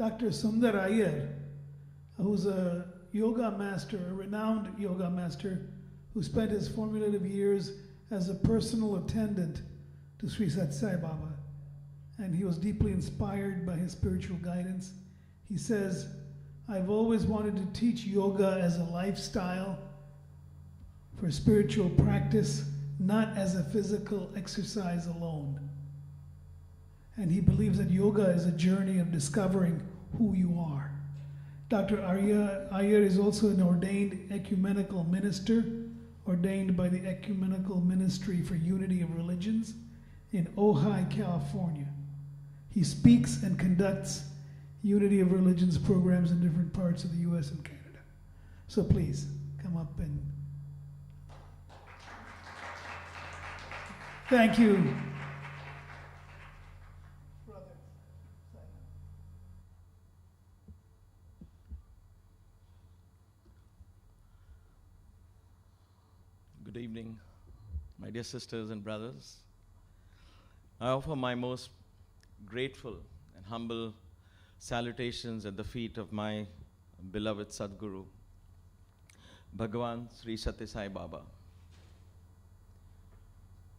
Dr. Sunder Iyer, who's a yoga master, a renowned yoga master, who spent his formative years as a personal attendant to Sri Sathya Sai Baba. And he was deeply inspired by his spiritual guidance. He says, I've always wanted to teach yoga as a lifestyle for spiritual practice, not as a physical exercise alone. And he believes that yoga is a journey of discovering who you are. Dr. Iyer is also an ordained ecumenical minister, ordained by the Ecumenical Ministry for Unity of Religions in Ojai, California. He speaks and conducts Unity of Religions programs in different parts of the US and Canada. So please, come up and thank you. Good evening, my dear sisters and brothers. I offer my most grateful and humble salutations at the feet of my beloved Sadguru, Bhagawan Sri Sathya Sai Baba.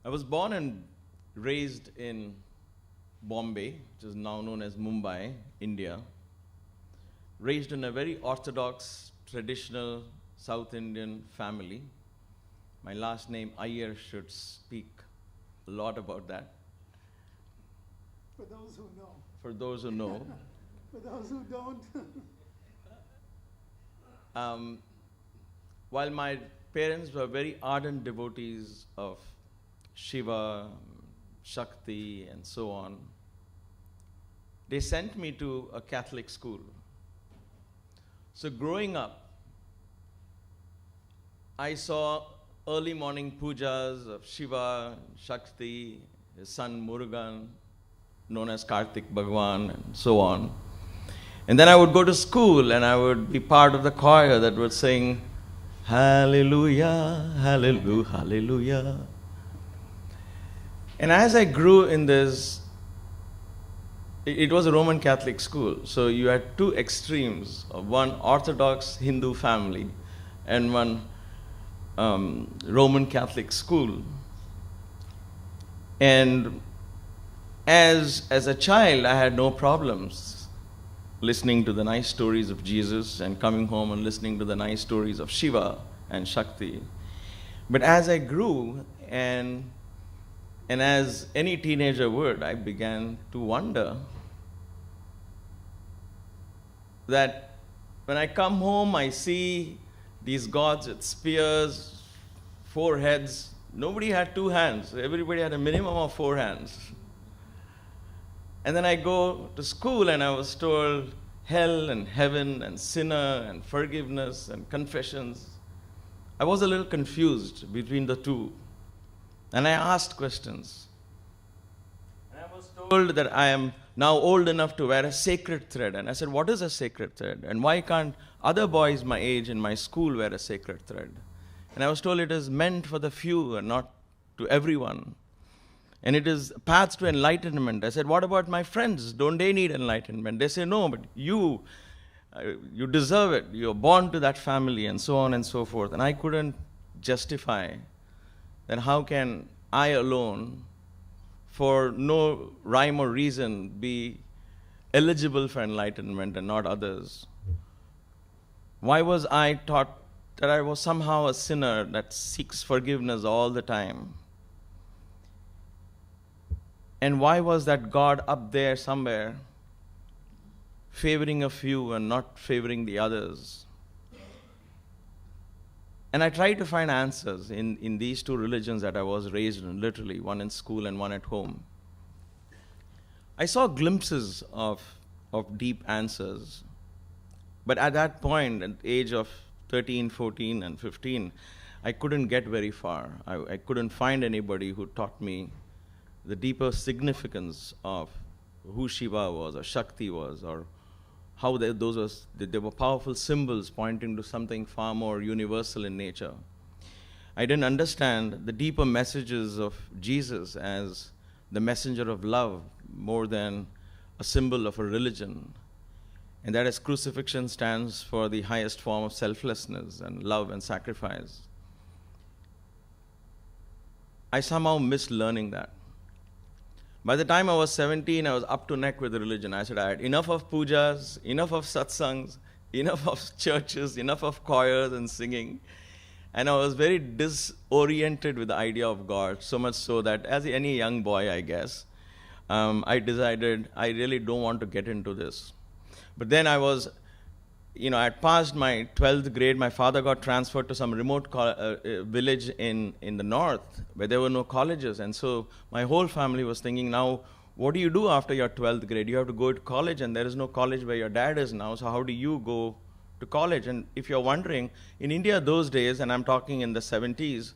I was born and raised in Bombay, which is now known as Mumbai, India. Raised in a very orthodox, traditional South Indian family. My last name, Iyer, should speak a lot about that. For those who know. For those who know. For those who don't. While my parents were very ardent devotees of Shiva, Shakti, and so on, they sent me to a Catholic school. So growing up, I saw early morning pujas of Shiva, Shakti, his son Murugan, known as Kartik Bhagawan, and so on. And then I would go to school and I would be part of the choir that would sing, Hallelujah, Hallelujah, Hallelujah. And as I grew in this, it was a Roman Catholic school, so you had two extremes of one Orthodox Hindu family and one Roman Catholic school. And as a child, I had no problems listening to the nice stories of Jesus and coming home and listening to the nice stories of Shiva and Shakti. But as I grew, and as any teenager would, I began to wonder that when I come home, I see these gods with spears, 4 heads. Nobody had 2 hands. Everybody had a minimum of 4 hands. And then I go to school and I was told hell and heaven and sinner and forgiveness and confessions. I was a little confused between the two. And I asked questions. And I was told that I am now old enough to wear a sacred thread. And I said, what is a sacred thread? And why can't other boys my age in my school wear a sacred thread? And I was told it is meant for the few and not to everyone. And it is paths to enlightenment. I said, what about my friends? Don't they need enlightenment? They say, no, but you deserve it. You're born to that family, and so on and so forth. And I couldn't justify that how can I alone, for no rhyme or reason, be eligible for enlightenment and not others? Why was I taught that I was somehow a sinner that seeks forgiveness all the time? And why was that God up there somewhere favoring a few and not favoring the others? And I tried to find answers in these 2 religions that I was raised in, literally, one in school and one at home. I saw glimpses of deep answers. But at that point, at the age of 13, 14, and 15, I couldn't get very far. I couldn't find anybody who taught me the deeper significance of who Shiva was or Shakti was, or how they were powerful symbols pointing to something far more universal in nature. I didn't understand the deeper messages of Jesus as the messenger of love more than a symbol of a religion. And that is crucifixion stands for the highest form of selflessness and love and sacrifice. I somehow missed learning that. By the time I was 17, I was up to neck with religion. I said I had enough of pujas, enough of satsangs, enough of churches, enough of choirs and singing. And I was very disoriented with the idea of God, so much so that as any young boy, I guess, I decided I really don't want to get into this. But then I was, I had passed my 12th grade. My father got transferred to some remote village in the north where there were no colleges. And so my whole family was thinking, now, what do you do after your 12th grade? You have to go to college, and there is no college where your dad is now. So how do you go to college? And if you're wondering, in India those days, and I'm talking in the 70s,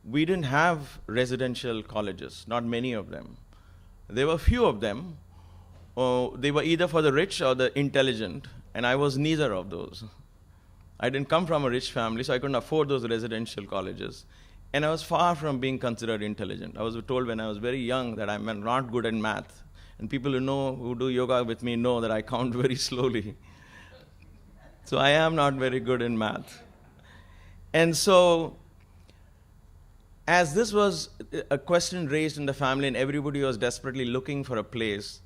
we didn't have residential colleges, not many of them. There were few of them. They were either for the rich or the intelligent, and I was neither of those. I didn't come from a rich family, so I couldn't afford those residential colleges. And I was far from being considered intelligent. I was told when I was very young that I'm not good at math. And people who do yoga with me know that I count very slowly. So I am not very good in math. And so, as this was a question raised in the family and everybody was desperately looking for a place,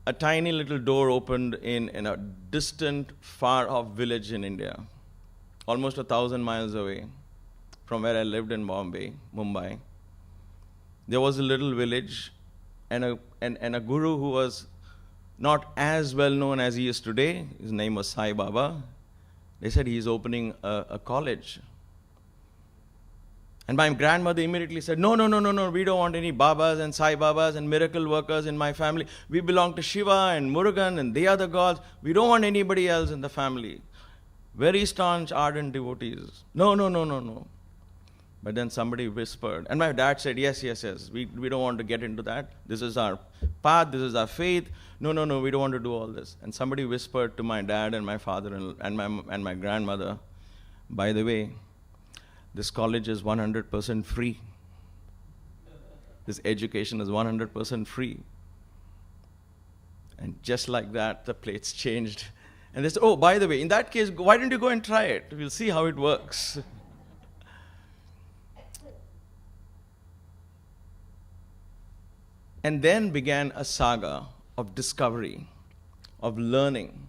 a tiny little door opened in a distant, far-off village in India, almost 1,000 miles away from where I lived in Mumbai. There was a little village and a guru who was not as well known as he is today. His name was Sai Baba. They said he's opening a college. And my grandmother immediately said, no, we don't want any Babas and Sai Babas and miracle workers in my family. We belong to Shiva and Murugan and they are the gods. We don't want anybody else in the family. Very staunch, ardent devotees. No. But then somebody whispered, and my dad said, yes. We don't want to get into that. This is our path, this is our faith. No, we don't want to do all this. And somebody whispered to my dad and my father and my grandmother, by the way, this college is 100% free. This education is 100% free. And just like that, the plates changed. And they said, oh, by the way, in that case, why don't you go and try it? We'll see how it works. And then began a saga of discovery, of learning,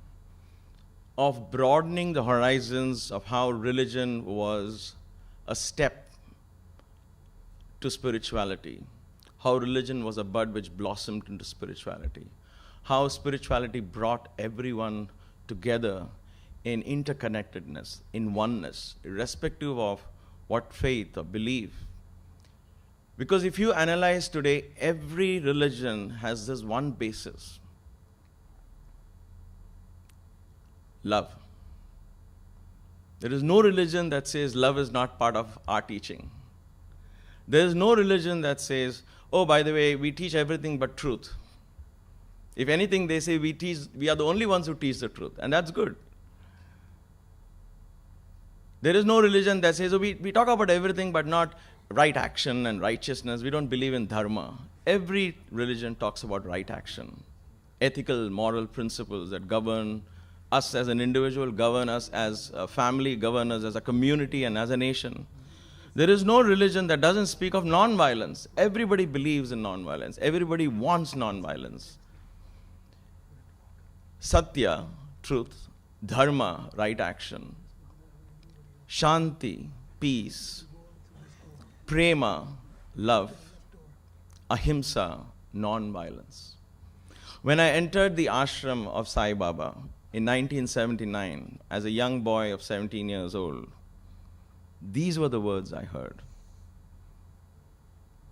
of broadening the horizons of how religion was a step to spirituality, how religion was a bud which blossomed into spirituality, how spirituality brought everyone together in interconnectedness, in oneness, irrespective of what faith or belief. Because if you analyze today, every religion has this one basis: love. There is no religion that says love is not part of our teaching. There is no religion that says, oh, by the way, we teach everything but truth. If anything, they say we are the only ones who teach the truth, and that's good. There is no religion that says, oh, we talk about everything but not right action and righteousness. We don't believe in dharma. Every religion talks about right action, ethical, moral principles that govern us as an individual, govern us as a family, govern us as a community and as a nation. There is no religion that doesn't speak of non-violence. Everybody believes in non-violence. Everybody wants non-violence. Sathya, truth. Dharma, right action. Shanti, peace. Prema, love. Ahimsa, non-violence. When I entered the ashram of Sai Baba in 1979, as a young boy of 17 years old, these were the words I heard.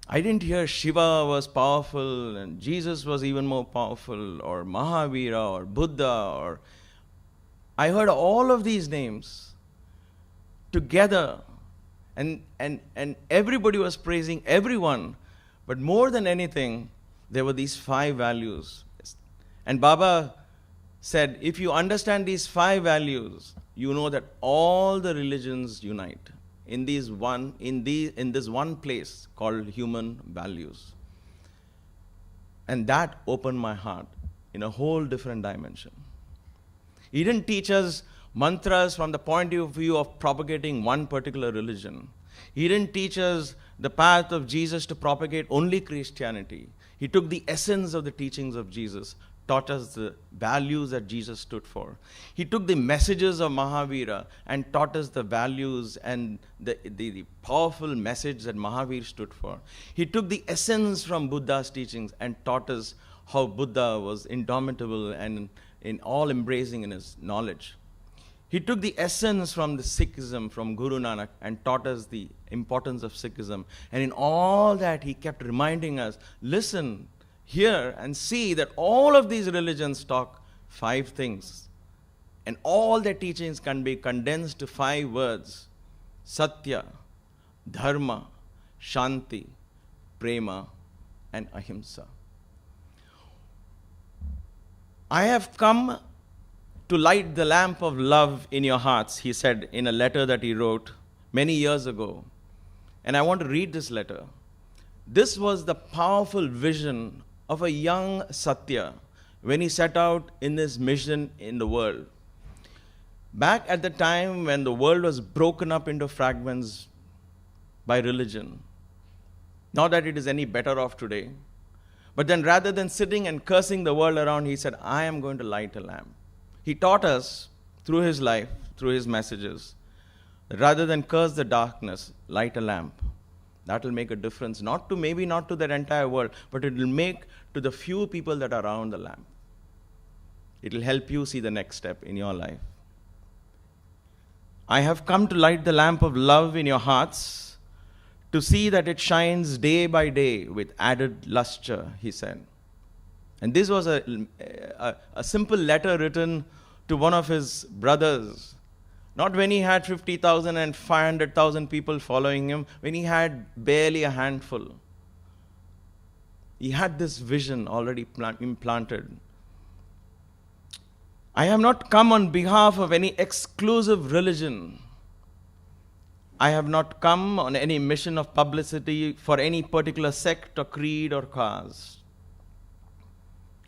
I didn't hear Shiva was powerful and Jesus was even more powerful, or Mahavira or Buddha, I heard all of these names together, and everybody was praising everyone, but more than anything, there were these 5 values. And Baba said, if you understand these 5 values, you know that all the religions unite in this one place called human values. And that opened my heart in a whole different dimension. He didn't teach us mantras from the point of view of propagating one particular religion. He didn't teach us the path of Jesus to propagate only Christianity. He took the essence of the teachings of Jesus, taught us the values that Jesus stood for. He took the messages of Mahavira and taught us the values and the powerful message that Mahavir stood for. He took the essence from Buddha's teachings and taught us how Buddha was indomitable and in all embracing in his knowledge. He took the essence from the Sikhism, from Guru Nanak, and taught us the importance of Sikhism. And in all that, he kept reminding us, listen, hear, and see that all of these religions talk 5 things. And all their teachings can be condensed to 5 words: Sathya, Dharma, Shanti, Prema, and Ahimsa. I have come to light the lamp of love in your hearts, he said in a letter that he wrote many years ago. And I want to read this letter. This was the powerful vision of a young Sathya when he set out in this mission in the world. Back at the time when the world was broken up into fragments by religion. Not that it is any better off today. But then rather than sitting and cursing the world around, he said, I am going to light a lamp. He taught us through his life, through his messages, that rather than curse the darkness, light a lamp. That will make a difference, maybe not to the entire world, but it will make to the few people that are around the lamp. It will help you see the next step in your life. I have come to light the lamp of love in your hearts, to see that it shines day by day with added luster, he said. And this was a simple letter written to one of his brothers. Not when he had 50,000 and 500,000 people following him, when he had barely a handful. He had this vision already implanted. I have not come on behalf of any exclusive religion. I have not come on any mission of publicity for any particular sect or creed or cause.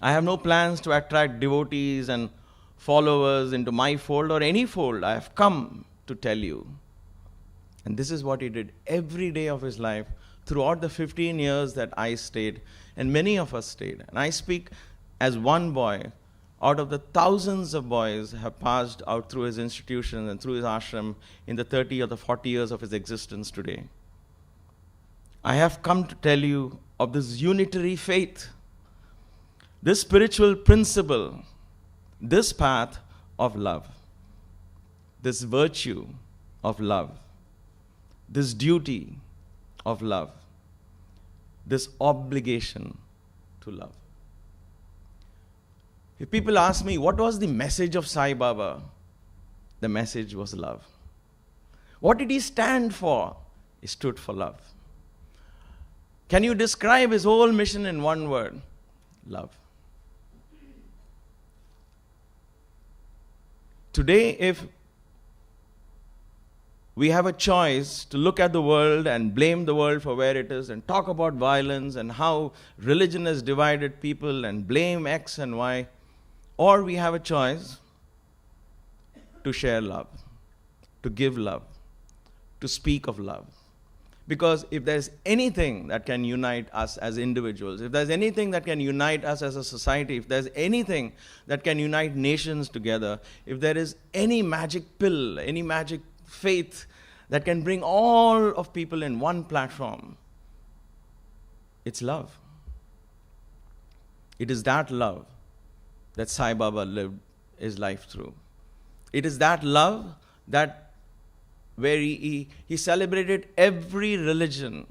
I have no plans to attract devotees and followers into my fold or any fold. I have come to tell you. And this is what he did every day of his life throughout the 15 years that I stayed, and many of us stayed. And I speak as one boy out of the thousands of boys have passed out through his institution and through his ashram in the 30 or the 40 years of his existence today. I have come to tell you of this unitary faith, this spiritual principle, this path of love, this virtue of love, this duty of love, this obligation to love. If people ask me, what was the message of Sai Baba? The message was love. What did he stand for? He stood for love. Can you describe his whole mission in one word? Love. Today, if we have a choice to look at the world and blame the world for where it is and talk about violence and how religion has divided people and blame X and Y, or we have a choice to share love, to give love, to speak of love. Because if there's anything that can unite us as individuals, if there's anything that can unite us as a society, if there's anything that can unite nations together, if there is any magic pill, any magic faith that can bring all of people in one platform, it's love. It is that love that Sai Baba lived his life through. It is that love that where he celebrated every religion,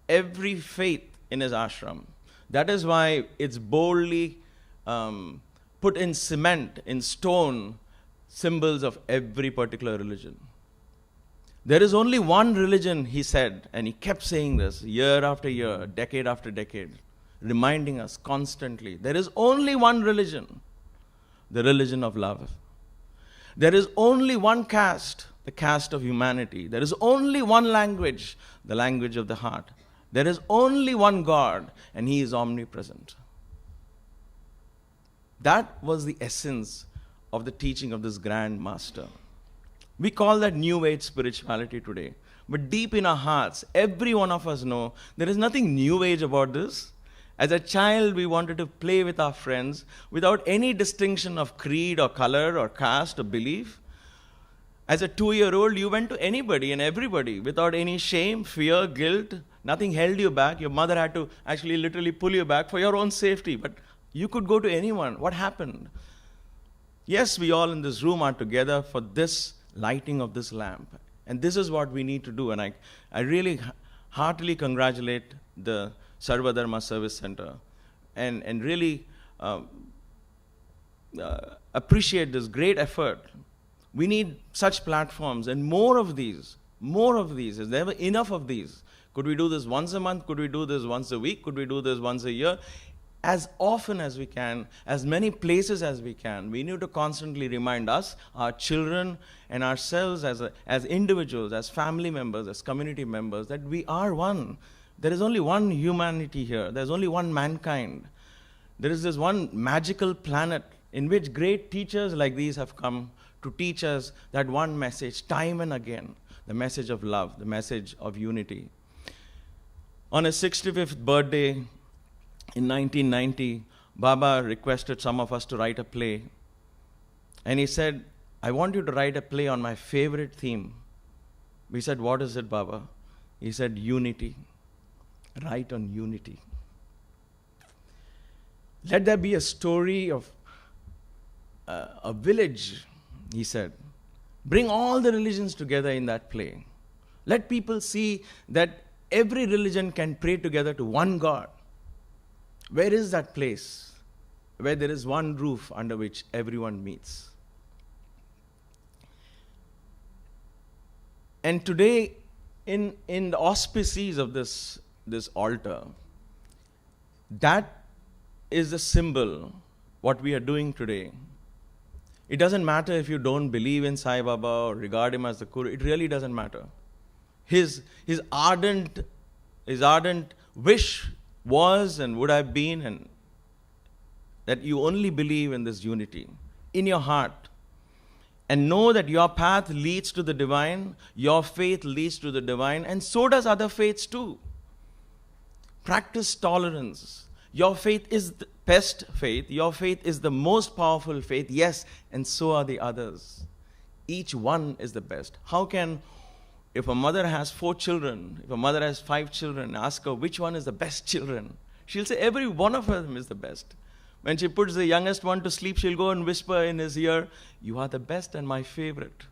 every faith in his ashram. That is why it's boldly put in cement, in stone, symbols of every particular religion. There is only one religion, he said, and he kept saying this year after year, decade after decade, reminding us constantly, there is only one religion, the religion of love. There is only one caste, the caste of humanity. There is only one language, the language of the heart. There is only one God, and He is omnipresent. That was the essence of the teaching of this grand master. We call that New Age spirituality today. But deep in our hearts, every one of us know there is nothing New Age about this. As a child, we wanted to play with our friends without any distinction of creed or color or caste or belief. As a 2-year-old, you went to anybody and everybody without any shame, fear, guilt. Nothing held you back. Your mother had to actually literally pull you back for your own safety. But you could go to anyone. What happened? Yes, we all in this room are together for this lighting of this lamp. And this is what we need to do. And I really heartily congratulate the SARVA DHARMA SERVICE CENTER and really appreciate this great effort. We need such platforms and more of these. Is there ever enough of these? Could we do this once a month? Could we do this once a week? Could we do this once a year? As often as we can, as many places as we can. We need to constantly remind us, our children, and ourselves as individuals, as family members, as community members, that we are one. There is only one humanity here. There's only one mankind. There is this one magical planet in which great teachers like these have come to teach us that one message time and again, the message of love, the message of unity. On his 65th birthday in 1990, Baba requested some of us to write a play. And he said, I want you to write a play on my favorite theme. We said, what is it, Baba? He said, unity. Write on unity. Let there be a story of a village, he said. Bring all the religions together in that play. Let people see that every religion can pray together to one God. Where is that place where there is one roof under which everyone meets? And today, in the auspices of this altar, that is the symbol, what we are doing today. It doesn't matter if you don't believe in Sai Baba or regard him as the Guru. It really doesn't matter. His ardent wish was and would have been, and that you only believe in this unity in your heart, and know that your path leads to the divine, your faith leads to the divine, and so does other faiths too. Practice tolerance. Your faith is the best faith. Your faith is the most powerful faith. Yes, and so are the others. Each one is the best. How can, if a mother has 4 children, if a mother has 5 children, ask her which one is the best children, she'll say every one of them is the best. When she puts the youngest one to sleep, she'll go and whisper in his ear, you are the best and my favorite.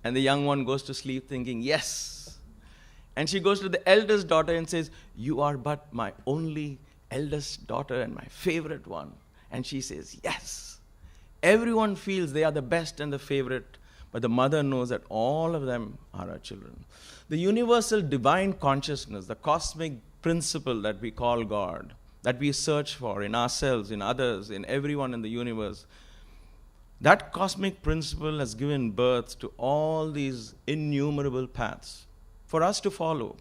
And the young one goes to sleep thinking, yes. And she goes to the eldest daughter and says, you are but my only eldest daughter and my favorite one. And she says, yes. Everyone feels they are the best and the favorite, but the mother knows that all of them are her children. The universal divine consciousness, the cosmic principle that we call God, that we search for in ourselves, in others, in everyone in the universe, that cosmic principle has given birth to all these innumerable paths for us to follow.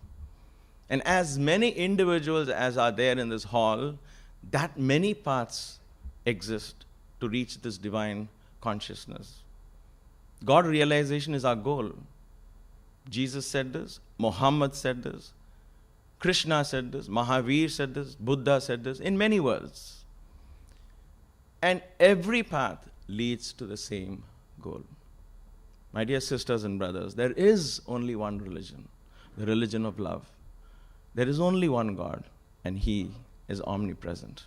And as many individuals as are there in this hall, that many paths exist to reach this divine consciousness. God realization is our goal. Jesus said this, Muhammad said this, Krishna said this, Mahavir said this, Buddha said this, in many words. And every path leads to the same goal. My dear sisters and brothers, there is only one religion, the religion of love. There is only one God, and He is omnipresent.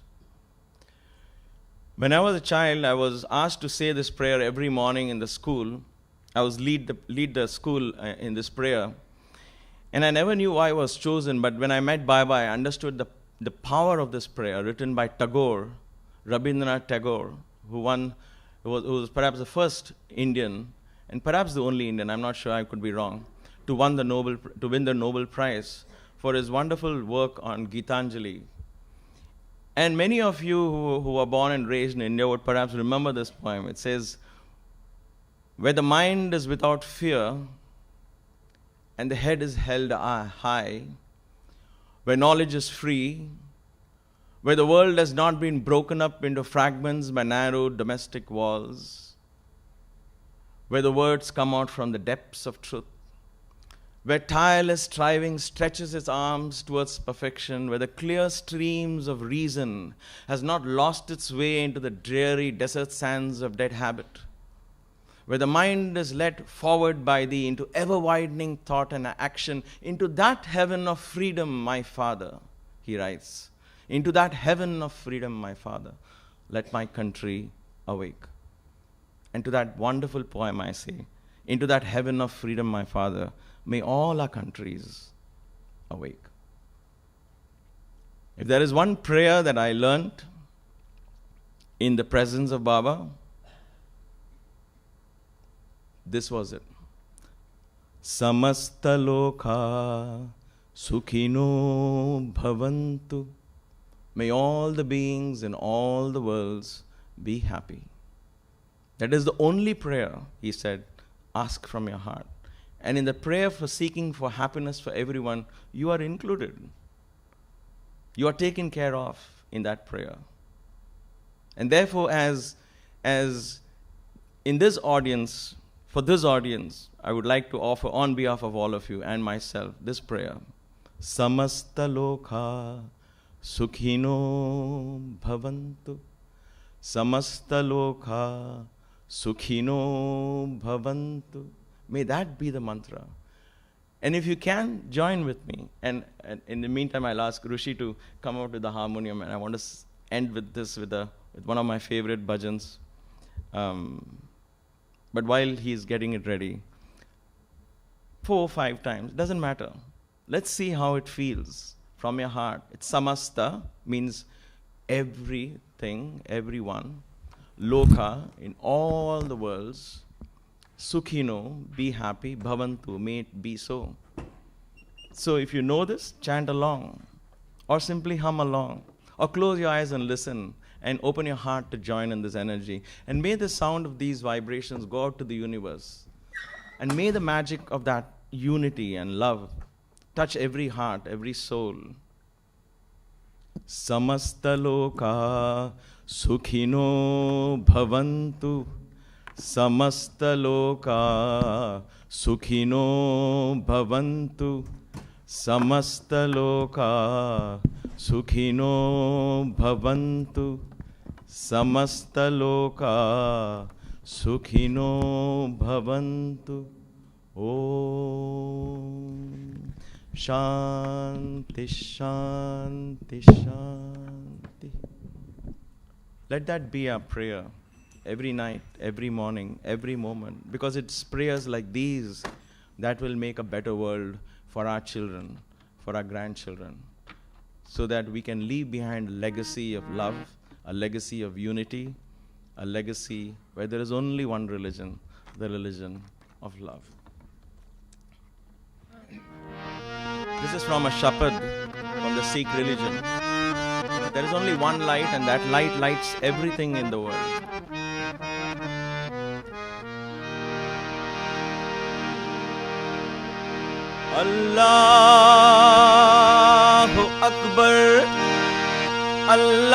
When I was a child, I was asked to say this prayer every morning in the school. I was lead the school in this prayer. And I never knew why I was chosen, but when I met Baba, I understood the power of this prayer, written by Tagore, Rabindranath Tagore, who was perhaps the first Indian, and perhaps the only Indian, I'm not sure, I could be wrong, to win the Nobel Prize for his wonderful work on Gitanjali. And many of you who were born and raised in India would perhaps remember this poem. It says, where the mind is without fear and the head is held high, where knowledge is free, where the world has not been broken up into fragments by narrow domestic walls, where the words come out from the depths of truth, where tireless striving stretches its arms towards perfection, where the clear streams of reason has not lost its way into the dreary desert sands of dead habit, where the mind is led forward by thee into ever-widening thought and action, into that heaven of freedom, my Father, he writes, into that heaven of freedom, my Father, let my country awake. And to that wonderful poem I say, into that heaven of freedom, my Father, may all our countries awake. If there is one prayer that I learned in the presence of Baba, this was it. Samasta lokha sukhino bhavantu. May all the beings in all the worlds be happy. That is the only prayer, he said, ask from your heart. And in the prayer for seeking for happiness for everyone, you are included. You are taken care of in that prayer. And therefore, as in this audience, for this audience, I would like to offer on behalf of all of you and myself this prayer. Samasta lokha sukhino bhavantu. Samasta lokha sukhino bhavantu. May that be the mantra. And if you can, join with me. And in the meantime, I'll ask Rishi to come out with the harmonium. And I want to end with this, with one of my favorite bhajans. But while he's getting it ready, 4 or 5 times, doesn't matter. Let's see how it feels from your heart. It's samasta, means everything, everyone. Loka, in all the worlds. Sukhino, be happy. Bhavantu, may it be so. So if you know this, chant along. Or simply hum along. Or close your eyes and listen. And open your heart to join in this energy. And may the sound of these vibrations go out to the universe. And may the magic of that unity and love touch every heart, every soul. Samasta loka sukhino bhavantu. Samasta loka sukhino bhavantu. Samasta loka sukhino bhavantu. Samasta loka sukhino bhavantu. Om Shanti Shanti Shanti. Let that be our prayer every night, every morning, every moment, because it's prayers like these that will make a better world for our children, for our grandchildren, so that we can leave behind a legacy of love, a legacy of unity, a legacy where there is only one religion, the religion of love. This is from a Shapad, from the Sikh religion. There is only one light, and that light lights everything in the world. Allahu Akbar, Allahu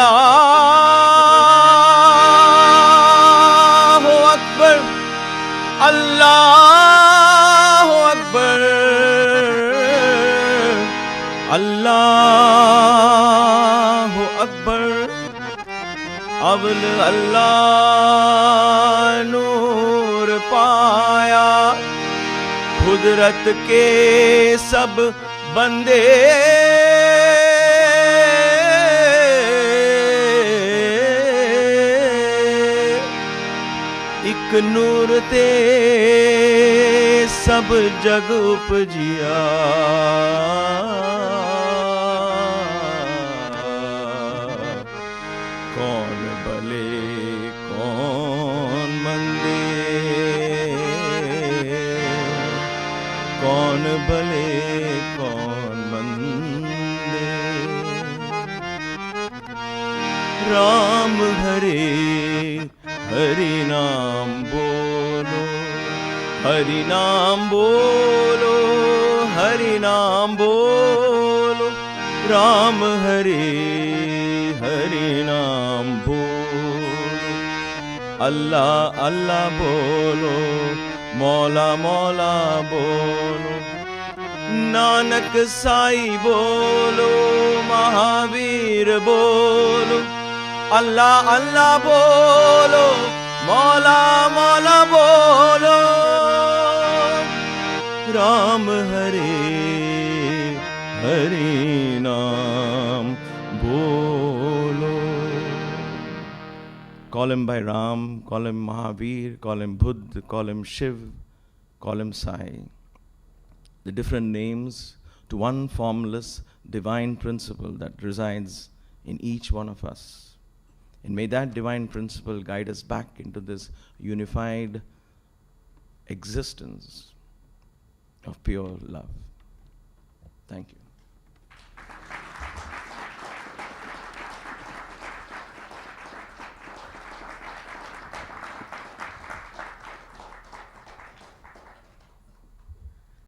Akbar, Allahu Akbar, Allahu Akbar. Avl Allah noor paya, कुदरत के सब बंदे एक नूर ते सब जग उपजिया कौन भले कौन मंदे कौन भले कौन मंदे राम हरे हरि नाम बोलो हरि नाम बोलो हरि नाम बोलो राम हरे हरि नाम बोलो Allah, Allah bolo, Maula, Maula bolo. Nanak Sai bolo, Mahavir bolo. Allah, Allah bolo, Maula, Maula bolo. Ram Hare, Hari Naam bolo. Call him by Ram, call him Mahavir, call him Buddha, call him Shiv, call him Sai. The different names to one formless divine principle that resides in each one of us. And may that divine principle guide us back into this unified existence of pure love. Thank you.